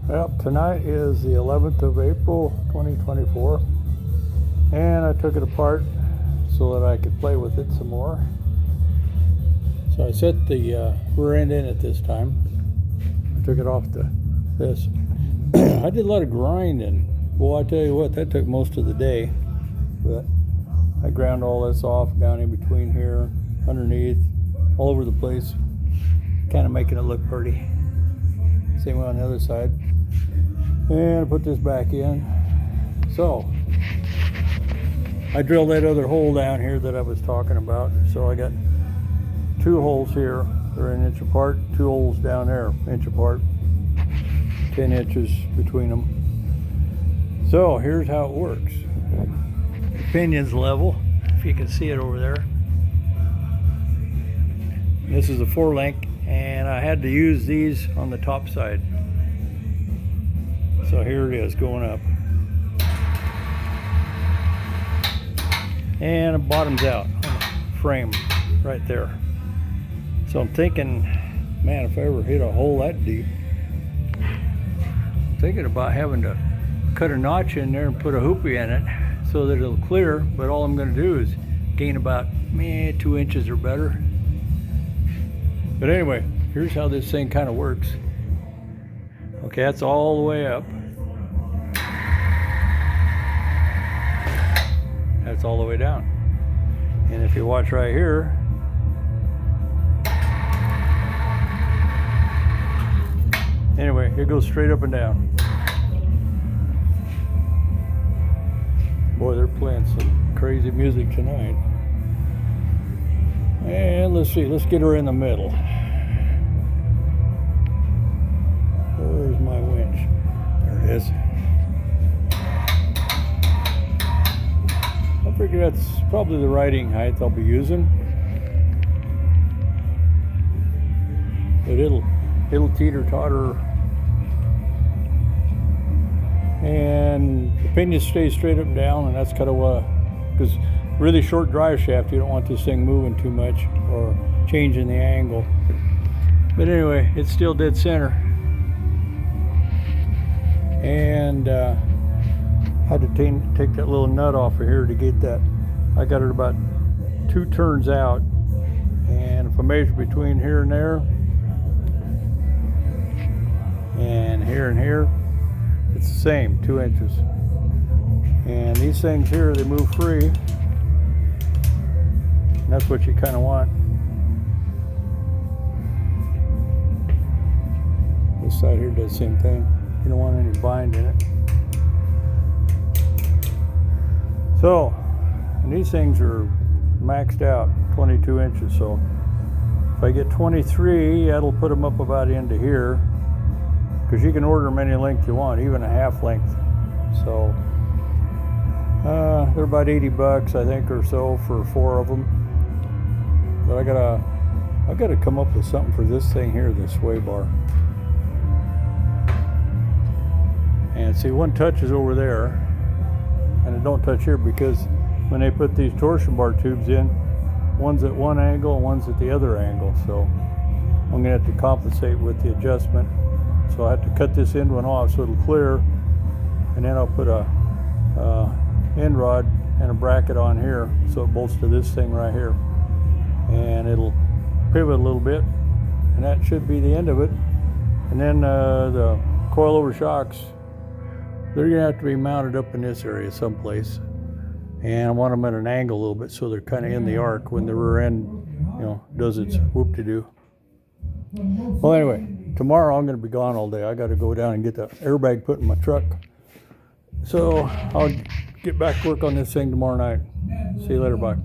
Well, tonight is the 11th of April 2024, and I took it apart so that I could play with it some more. So I set the rear end in it this time. I took it off this. I did a lot of grinding. Well, I tell you what, that took most of the day, but I ground all this off down in between here, underneath, all over the place, kind of making it look pretty. Same way on the other side. And I put this back in. So I drilled that other hole down here that I was talking about. So I got two holes here, they're an inch apart, two holes down there, inch apart, 10 inches between them. So here's how it works. The pinion's level, if you can see it over there. This is a 4-link, and I had to use these on the top side. So here it is going up. And the bottom's out on the frame right there. So I'm thinking, man, if I ever hit a hole that deep, I'm thinking about having to cut a notch in there and put a hoopy in it so that it'll clear, but all I'm going to do is gain about 2 inches or better. But anyway, here's how this thing kind of works. Okay, that's all the way up. That's all the way down. And if you watch right here, anyway, it goes straight up and down. Boy, they're playing some crazy music tonight. And let's see, let's get her in the middle. Where's my winch? There it is. I figure that's probably the riding height I'll be using. But it'll teeter-totter. And the pinion stays straight up and down, and that's kind of what, because really short drive shaft, you don't want this thing moving too much or changing the angle. But anyway, it's still dead center. And had to take that little nut off of here to get that. I got it about 2 turns out, and if I measure between here and there and here, it's the same, 2 inches. And these things here, they move free, and that's what you kind of want. This side here does the same thing. You don't want any bind in it. So, and these things are maxed out, 22 inches. So if I get 23, that'll put them up about into here, because you can order them any length you want, even a half length. So they're about 80 bucks, I think, or so for 4 of them. But I gotta come up with something for this thing here, this sway bar. And see, one touches over there, and it don't touch here because when they put these torsion bar tubes in, one's at one angle and one's at the other angle. So I'm gonna have to compensate with the adjustment. So I have to cut this end one off so it'll clear, and then I'll put a end rod and a bracket on here so it bolts to this thing right here, and it'll pivot a little bit, and that should be the end of it. And then the coilover shocks, they're gonna have to be mounted up in this area someplace, and I want them at an angle a little bit so they're kind of in the arc when the rear end, does its whoop-de-doo. Well, anyway, tomorrow I'm gonna be gone all day. I got to go down and get the airbag put in my truck. So I'll get back to work on this thing tomorrow night. See you later, bye.